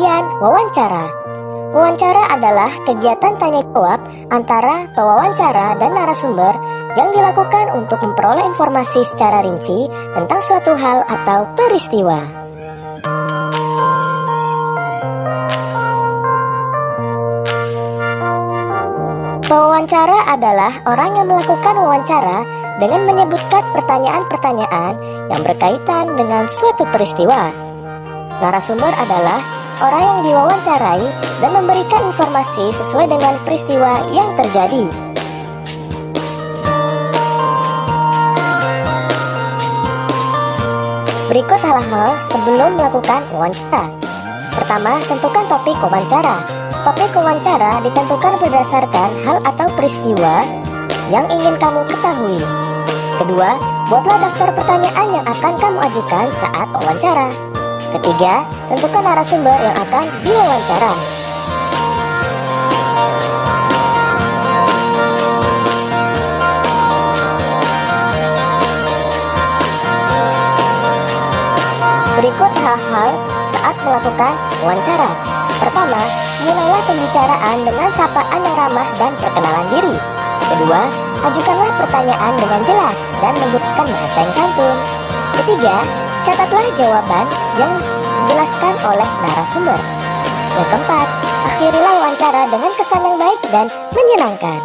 Kemudian, wawancara. Wawancara adalah kegiatan tanya jawab antara pewawancara dan narasumber yang dilakukan untuk memperoleh informasi secara rinci tentang suatu hal atau peristiwa. Pewawancara adalah orang yang melakukan wawancara dengan menyebutkan pertanyaan-pertanyaan yang berkaitan dengan suatu peristiwa. Narasumber adalah orang yang diwawancarai dan memberikan informasi sesuai dengan peristiwa yang terjadi. Berikut hal-hal sebelum melakukan wawancara. Pertama, tentukan topik wawancara. Topik wawancara ditentukan berdasarkan hal atau peristiwa yang ingin kamu ketahui. Kedua, buatlah daftar pertanyaan yang akan kamu ajukan saat wawancara. Ketiga, tentukan narasumber yang akan diwawancara. Berikut hal-hal saat melakukan wawancara. Pertama, mulailah pembicaraan dengan sapaan yang ramah dan perkenalan diri. Kedua, ajukanlah pertanyaan dengan jelas dan menggunakan bahasa yang santun. Ketiga, catatlah jawaban yang dijelaskan oleh narasumber. Yang keempat, akhirilah wawancara dengan kesan yang baik dan menyenangkan.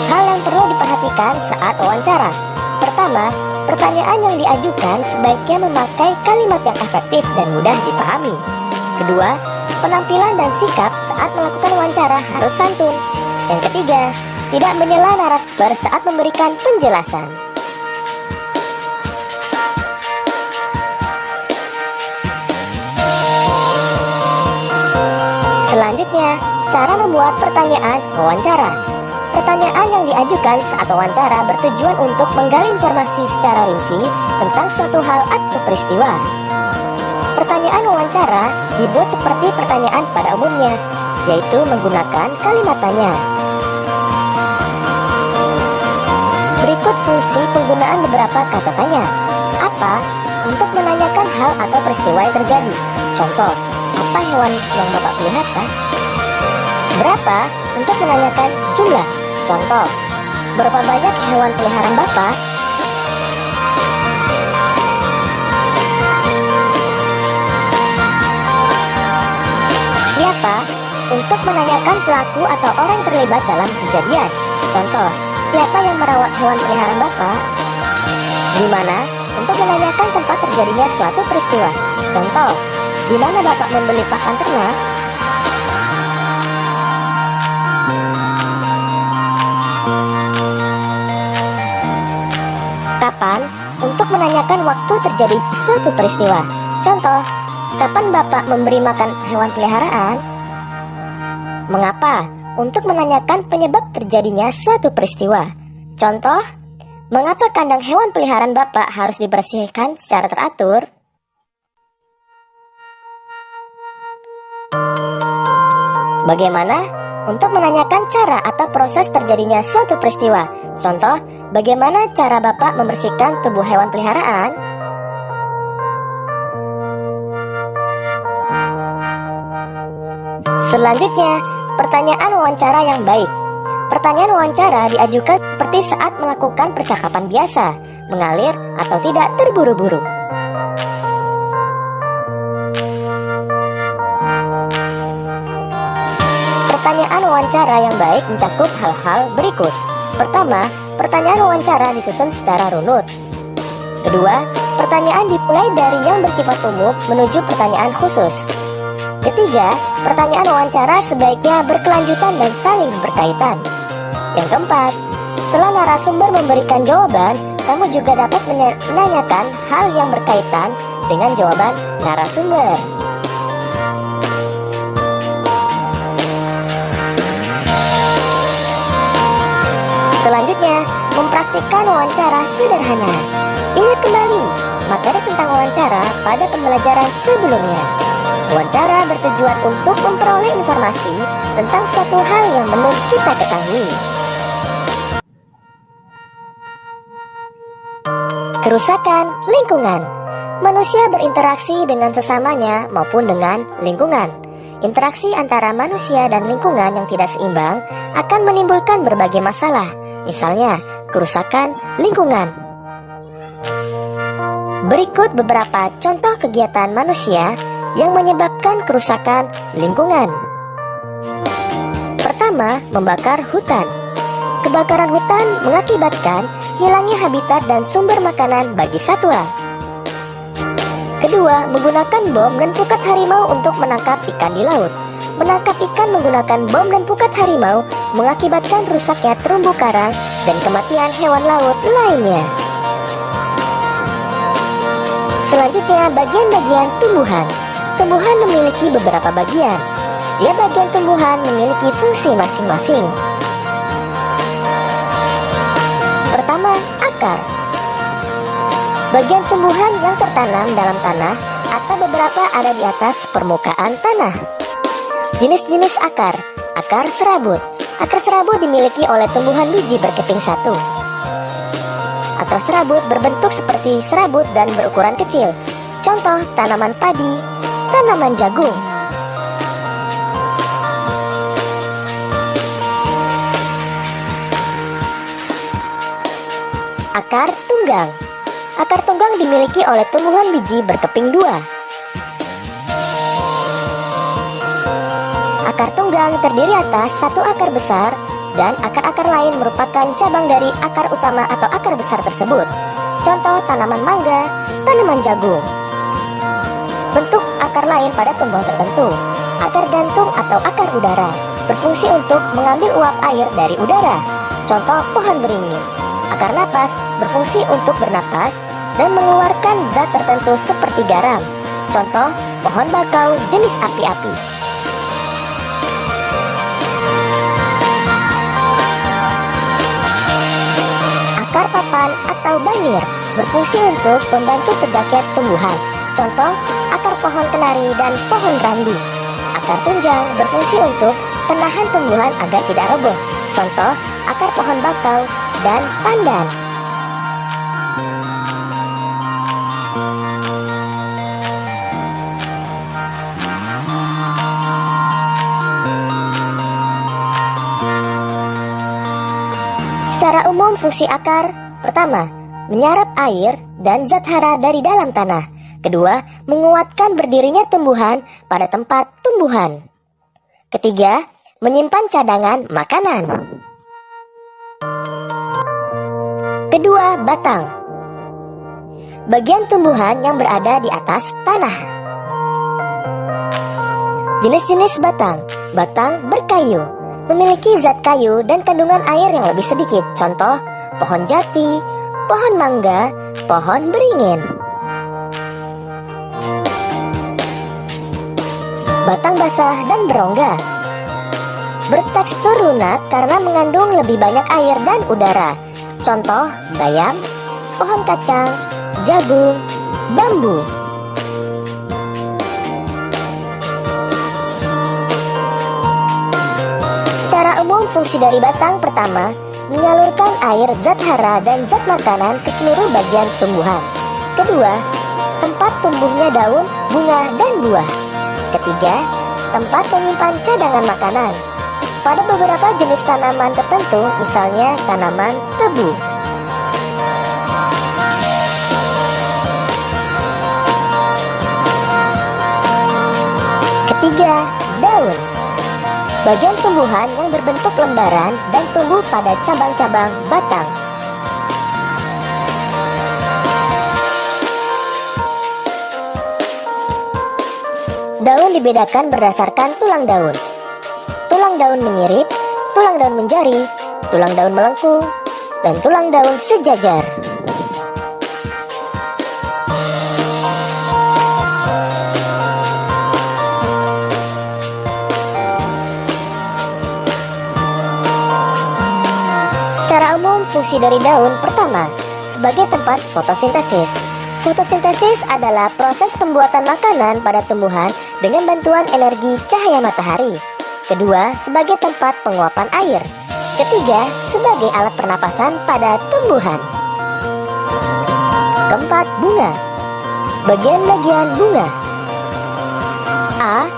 Hal yang perlu diperhatikan saat wawancara. Pertama, pertanyaan yang diajukan sebaiknya memakai kalimat yang efektif dan mudah dipahami. Kedua, penampilan dan sikap saat melakukan wawancara harus santun. Yang ketiga, tidak menyela narasumber saat memberikan penjelasan. Selanjutnya, cara membuat pertanyaan wawancara. Pertanyaan yang diajukan saat wawancara bertujuan untuk menggali informasi secara rinci tentang suatu hal atau peristiwa. Pertanyaan wawancara dibuat seperti pertanyaan pada umumnya, yaitu menggunakan kalimat tanya. Berikut fungsi penggunaan beberapa kata tanya. Apa? Untuk menanyakan hal atau peristiwa yang terjadi. Contoh, apa hewan yang Bapak pelihara? Berapa? Untuk menanyakan jumlah. Contoh, berapa banyak hewan peliharaan Bapak? Siapa? Untuk menanyakan pelaku atau orang terlibat dalam kejadian. Contoh, siapa yang merawat hewan peliharaan Bapak? Di mana? Untuk menanyakan tempat terjadinya suatu peristiwa. Contoh, di mana Bapak membeli pakan ternak? Kapan? Untuk menanyakan waktu terjadi suatu peristiwa. Contoh, kapan Bapak memberi makan hewan peliharaan? Mengapa? Untuk menanyakan penyebab terjadinya suatu peristiwa. Contoh, mengapa kandang hewan peliharaan Bapak harus dibersihkan secara teratur? Bagaimana? Untuk menanyakan cara atau proses terjadinya suatu peristiwa. Contoh, bagaimana cara Bapak membersihkan tubuh hewan peliharaan? Selanjutnya, pertanyaan wawancara yang baik. Pertanyaan wawancara diajukan seperti saat melakukan percakapan biasa, mengalir atau tidak terburu-buru. Pertanyaan wawancara yang baik mencakup hal-hal berikut. Pertama, pertanyaan wawancara disusun secara runut. Kedua, pertanyaan dimulai dari yang bersifat umum menuju pertanyaan khusus. Ketiga, pertanyaan wawancara sebaiknya berkelanjutan dan saling berkaitan. Yang keempat, setelah narasumber memberikan jawaban, kamu juga dapat menanyakan hal yang berkaitan dengan jawaban narasumber. Selanjutnya, mempraktikkan wawancara sederhana. Ingat kembali materi tentang wawancara pada pembelajaran sebelumnya. Wawancara bertujuan untuk memperoleh informasi tentang suatu hal yang belum kita ketahui. Kerusakan lingkungan. Manusia berinteraksi dengan sesamanya maupun dengan lingkungan. Interaksi antara manusia dan lingkungan yang tidak seimbang akan menimbulkan berbagai masalah, misalnya kerusakan lingkungan. Berikut beberapa contoh kegiatan manusia yang menyebabkan kerusakan lingkungan. Pertama, membakar hutan. Kebakaran hutan mengakibatkan hilangnya habitat dan sumber makanan bagi satwa. Kedua, menggunakan bom dan pukat harimau untuk menangkap ikan di laut. Menangkap ikan menggunakan bom dan pukat harimau mengakibatkan rusaknya terumbu karang dan kematian hewan laut lainnya. Selanjutnya, bagian-bagian tumbuhan. Tumbuhan memiliki beberapa bagian. Setiap bagian tumbuhan memiliki fungsi masing-masing. Pertama, akar. Bagian tumbuhan yang tertanam dalam tanah atau beberapa ada di atas permukaan tanah. Jenis-jenis akar. Akar serabut. Akar serabut dimiliki oleh tumbuhan biji berkeping satu. Akar serabut berbentuk seperti serabut dan berukuran kecil. Contoh tanaman padi, tanaman jagung. Akar tunggang. Akar tunggang dimiliki oleh tumbuhan biji berkeping dua. Akar tunggang terdiri atas satu akar besar dan akar-akar lain merupakan cabang dari akar utama atau akar besar tersebut. Contoh tanaman mangga, tanaman jagung. Bentuk akar lain pada tumbuhan tertentu. Akar gantung atau akar udara berfungsi untuk mengambil uap air dari udara. Contoh pohon beringin. Akar napas berfungsi untuk bernapas dan mengeluarkan zat tertentu seperti garam. Contoh pohon bakau jenis api-api. Akar papan atau banir berfungsi untuk membantu tegaknya tumbuhan. Contoh akar pohon kenari dan pohon randu. Akar tunjang berfungsi untuk penahan tumbuhan agar tidak roboh. Contoh akar pohon bakau dan pandan. Secara umum fungsi akar: pertama, menyerap air dan zat hara dari dalam tanah. Kedua, menguatkan berdirinya tumbuhan pada tempat tumbuhan. Ketiga, menyimpan cadangan makanan. Kedua, batang. Bagian tumbuhan yang berada di atas tanah. Jenis-jenis batang. Batang berkayu, memiliki zat kayu dan kandungan air yang lebih sedikit. Contoh, pohon jati, pohon mangga, pohon beringin. Batang basah dan berongga. Bertekstur lunak karena mengandung lebih banyak air dan udara. Contoh, bayam, pohon kacang, jagung, bambu. Secara umum fungsi dari batang: pertama, menyalurkan air, zat hara, dan zat makanan ke seluruh bagian tumbuhan. Kedua, tempat tumbuhnya daun, bunga, dan buah. Ketiga, tempat menyimpan cadangan makanan. Pada beberapa jenis tanaman tertentu, misalnya tanaman tebu. Ketiga, daun. Bagian tumbuhan yang berbentuk lembaran dan tumbuh pada cabang-cabang batang. Daun dibedakan berdasarkan tulang daun. Tulang daun menyirip, tulang daun menjari, tulang daun melengkung, dan tulang daun sejajar. Secara umum fungsi dari daun: pertama, sebagai tempat fotosintesis. Fotosintesis adalah proses pembuatan makanan pada tumbuhan dengan bantuan energi cahaya matahari. Kedua, sebagai tempat penguapan air. Ketiga, sebagai alat pernapasan pada tumbuhan. Keempat, bunga. Bagian-bagian bunga. A.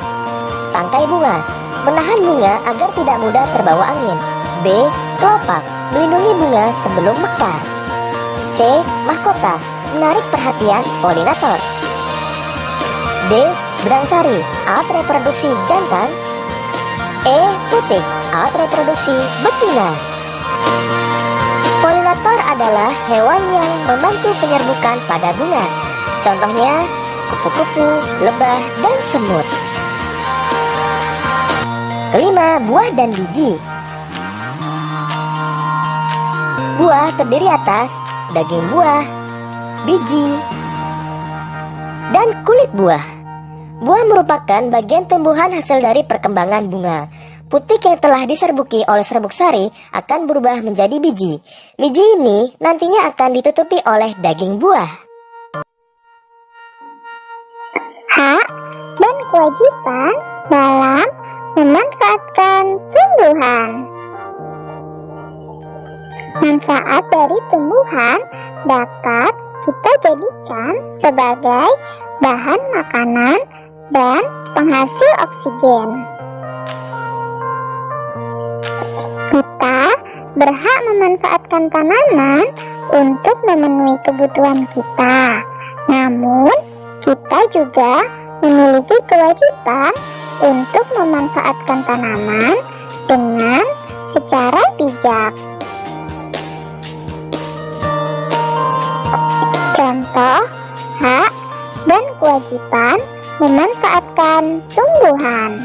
Tangkai bunga, menahan bunga agar tidak mudah terbawa angin. B. Kelopak, melindungi bunga sebelum mekar. C. Mahkota, menarik perhatian polinator. D. Benang sari, alat reproduksi jantan. E. Putik, alat reproduksi betina. Polinator adalah hewan yang membantu penyerbukan pada bunga. Contohnya kupu-kupu, lebah, dan semut. Kelima, buah dan biji. Buah terdiri atas daging buah, biji, dan kulit buah. Buah merupakan bagian tumbuhan hasil dari perkembangan bunga. Putik yang telah diserbuki oleh serbuk sari akan berubah menjadi biji. Biji ini nantinya akan ditutupi oleh daging buah. Hak dan kewajiban dalam memanfaatkan tumbuhan. Manfaat dari tumbuhan dapat kita jadikan sebagai bahan makanan dan penghasil oksigen. Kita berhak memanfaatkan tanaman untuk memenuhi kebutuhan kita. Namun, kita juga memiliki kewajiban untuk memanfaatkan tanaman dengan secara bijak. Contoh, hak dan kewajiban memanfaatkan tumbuhan.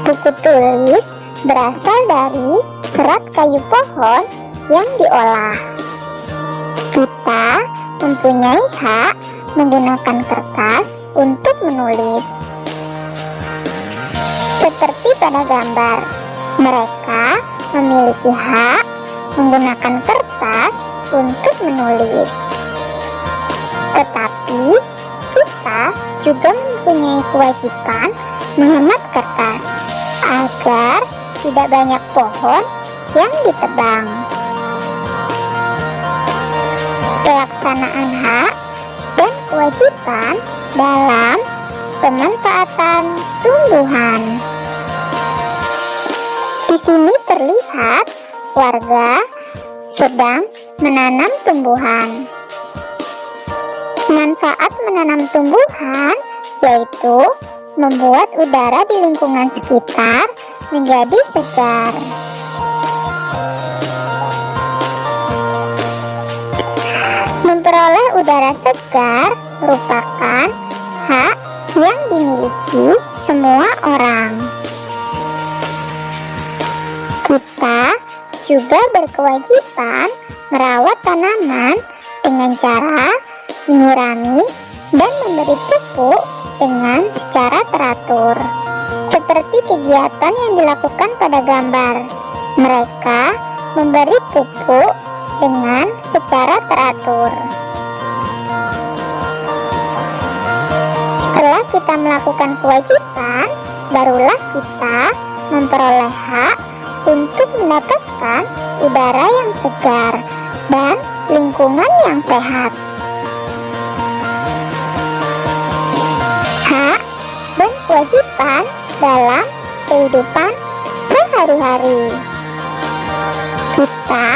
Buku tulis berasal dari serat kayu pohon yang diolah. Kita mempunyai hak menggunakan kertas untuk menulis. Seperti pada gambar, mereka memiliki hak menggunakan kertas untuk menulis. Tetapi kita juga mempunyai kewajiban menghemat kertas agar tidak banyak pohon yang ditebang. Pelaksanaan hak dan kewajiban dalam pemanfaatan tumbuhan. Di sini terlihat warga sedang menanam tumbuhan. Manfaat menanam tumbuhan yaitu membuat udara di lingkungan sekitar menjadi segar. Memperoleh udara segar merupakan hak yang dimiliki semua orang. Kita juga berkewajiban merawat tanaman dengan cara menyirami dan memberi pupuk dengan secara teratur. Seperti kegiatan yang dilakukan pada gambar, mereka memberi pupuk dengan secara teratur. Setelah kita melakukan kewajiban, barulah kita memperoleh hak untuk mendapatkan udara yang segar dan lingkungan yang sehat. Hak dan kewajiban dalam kehidupan sehari-hari. Kita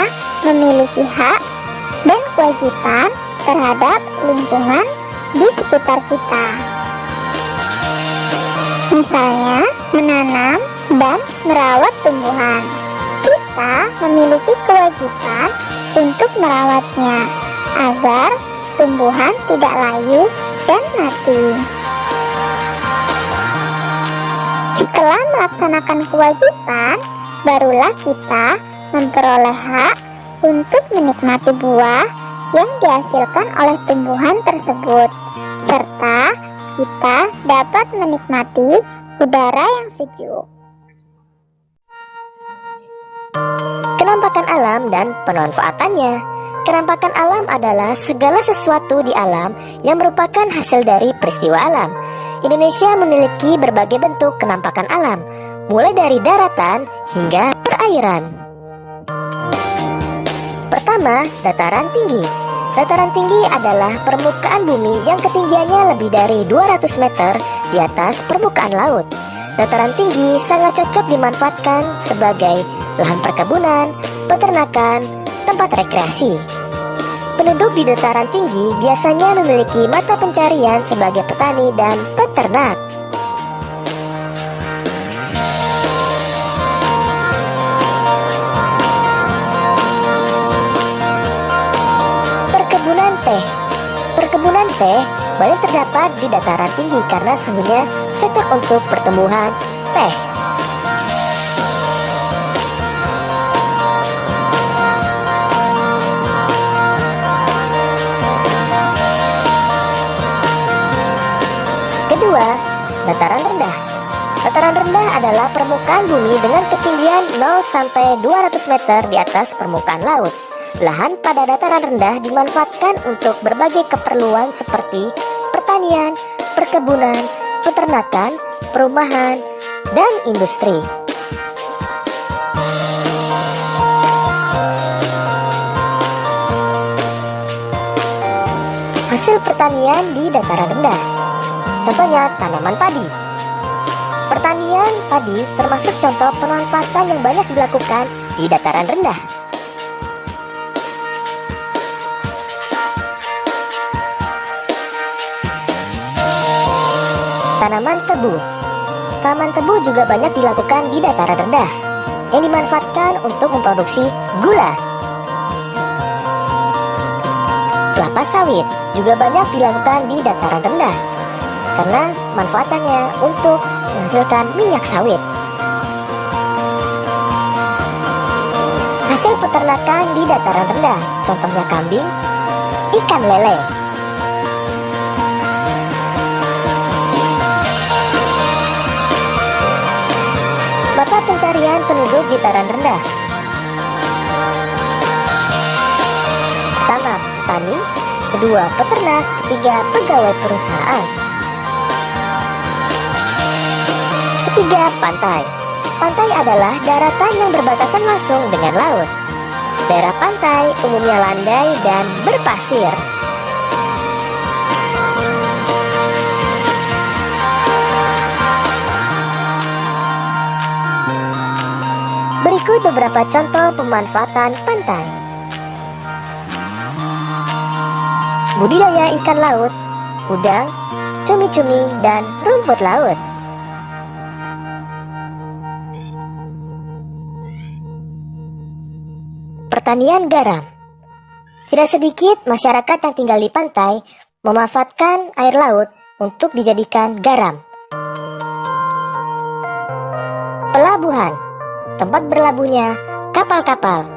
memiliki hak dan kewajiban terhadap lingkungan di sekitar kita. Misalnya, menanam dan merawat tumbuhan. Kita memiliki kewajiban untuk merawatnya agar tumbuhan tidak layu dan mati. Setelah melaksanakan kewajiban, barulah kita memperoleh hak untuk menikmati buah yang dihasilkan oleh tumbuhan tersebut, serta kita dapat menikmati udara yang sejuk. Kenampakan alam dan pemanfaatannya. Kenampakan alam adalah segala sesuatu di alam yang merupakan hasil dari peristiwa alam. Indonesia memiliki berbagai bentuk kenampakan alam, mulai dari daratan hingga perairan. Pertama, dataran tinggi. Dataran tinggi adalah permukaan bumi yang ketinggiannya lebih dari 200 meter di atas permukaan laut. Dataran tinggi sangat cocok dimanfaatkan sebagai lahan perkebunan, peternakan, tempat rekreasi. Penduduk di dataran tinggi biasanya memiliki mata pencarian sebagai petani dan peternak. Perkebunan teh. Perkebunan teh banyak terdapat di dataran tinggi karena suhunya cocok untuk pertumbuhan teh. Kedua, dataran rendah. Dataran rendah adalah permukaan bumi dengan ketinggian 0 sampai 200 meter di atas permukaan laut. Lahan pada dataran rendah dimanfaatkan untuk berbagai keperluan seperti pertanian, perkebunan, peternakan, perumahan, dan industri. Hasil pertanian di dataran rendah. Contohnya tanaman padi. Pertanian padi termasuk contoh pemanfaatan yang banyak dilakukan di dataran rendah. Tanaman tebu. Tanaman tebu juga banyak dilakukan di dataran rendah, yang dimanfaatkan untuk memproduksi gula. Kelapa sawit juga banyak dilakukan di dataran rendah, karena manfaatannya untuk menghasilkan minyak sawit. Hasil peternakan di dataran rendah, contohnya kambing, ikan lele. Mata pencarian penduduk di dataran rendah. Pertama, petani. Kedua, peternak. Ketiga, pegawai perusahaan. Ketiga, pantai. Pantai adalah daratan yang berbatasan langsung dengan laut. Daerah pantai umumnya landai dan berpasir. Berikut beberapa contoh pemanfaatan pantai. Budidaya ikan laut, udang, cumi-cumi, dan rumput laut. Pertanian garam. Tidak sedikit masyarakat yang tinggal di pantai memanfaatkan air laut untuk dijadikan garam. Pelabuhan, tempat berlabuhnya kapal-kapal.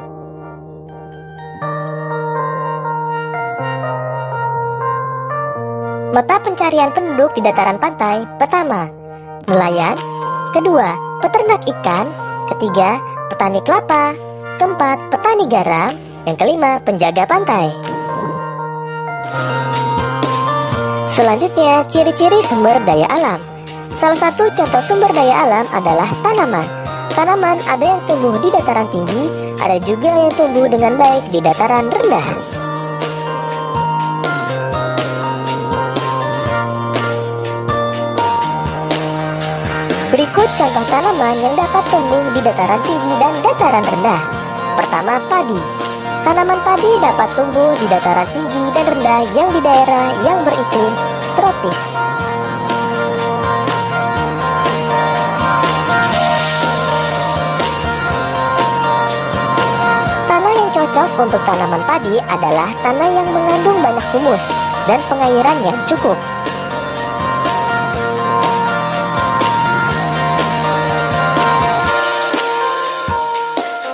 Mata pencarian penduduk di dataran pantai. Pertama, nelayan. Kedua, peternak ikan. Ketiga, petani kelapa. Keempat, petani garam. Yang kelima, penjaga pantai. Selanjutnya, ciri-ciri sumber daya alam. Salah satu contoh sumber daya alam adalah tanaman. Tanaman ada yang tumbuh di dataran tinggi, ada juga yang tumbuh dengan baik di dataran rendah. Berikut contoh tanaman yang dapat tumbuh di dataran tinggi dan dataran rendah. Pertama, padi. Tanaman padi dapat tumbuh di dataran tinggi dan rendah yang di daerah yang beriklim tropis. Tanah yang cocok untuk tanaman padi adalah tanah yang mengandung banyak humus dan pengairan yang cukup.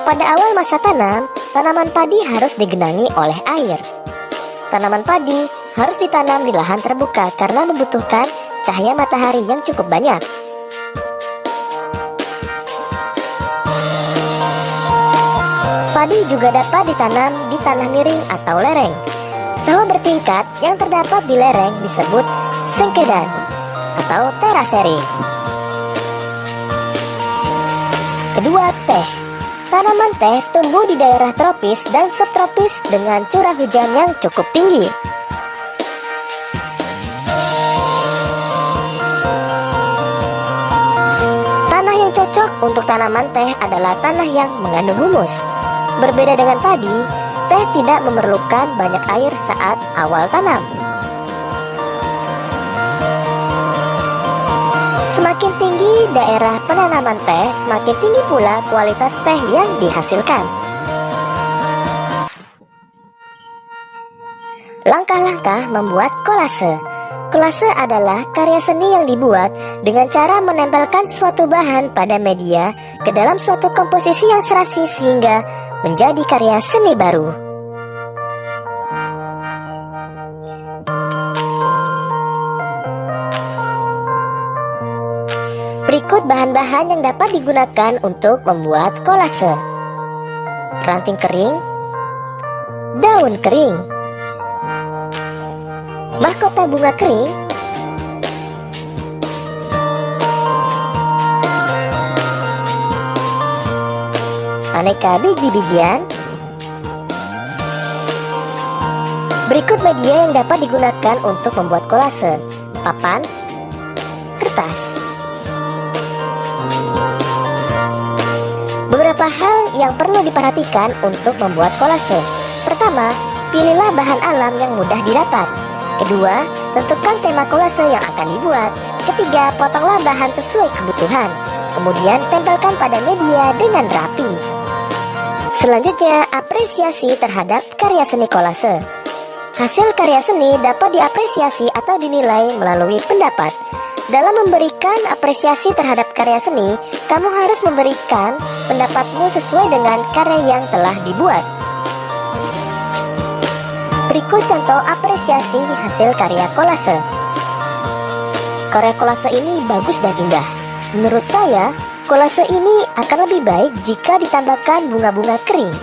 Pada awal masa tanam, tanaman padi harus digenangi oleh air. Tanaman padi harus ditanam di lahan terbuka karena membutuhkan cahaya matahari yang cukup banyak. Padi juga dapat ditanam di tanah miring atau lereng. Sawah bertingkat yang terdapat di lereng disebut sengkedan. atau terasering. Kedua, teh. Tanaman teh tumbuh di daerah tropis dan subtropis dengan curah hujan yang cukup tinggi. Tanah yang cocok untuk tanaman teh adalah tanah yang mengandung humus. Berbeda dengan padi, teh tidak memerlukan banyak air saat awal tanam. Semakin tinggi daerah penanaman teh, semakin tinggi pula kualitas teh yang dihasilkan. Langkah-langkah membuat kolase. Kolase adalah karya seni yang dibuat dengan cara menempelkan suatu bahan pada media ke dalam suatu komposisi yang serasi sehingga menjadi karya seni baru. Berikut bahan-bahan yang dapat digunakan untuk membuat kolase. Ranting kering, daun kering, mahkota bunga kering, aneka biji-bijian. Berikut media yang dapat digunakan untuk membuat kolase: papan, kertas. Beberapa hal yang perlu diperhatikan untuk membuat kolase. Pertama, pilihlah bahan alam yang mudah didapat. Kedua, tentukan tema kolase yang akan dibuat. Ketiga, potonglah bahan sesuai kebutuhan. Kemudian, tempelkan pada media dengan rapi. Selanjutnya, apresiasi terhadap karya seni kolase. Hasil karya seni dapat diapresiasi atau dinilai melalui pendapat. Dalam memberikan apresiasi terhadap karya seni, kamu harus memberikan pendapatmu sesuai dengan karya yang telah dibuat. Berikut contoh apresiasi hasil karya kolase. Karya kolase ini bagus dan indah. Menurut saya, kolase ini akan lebih baik jika ditambahkan bunga-bunga kering.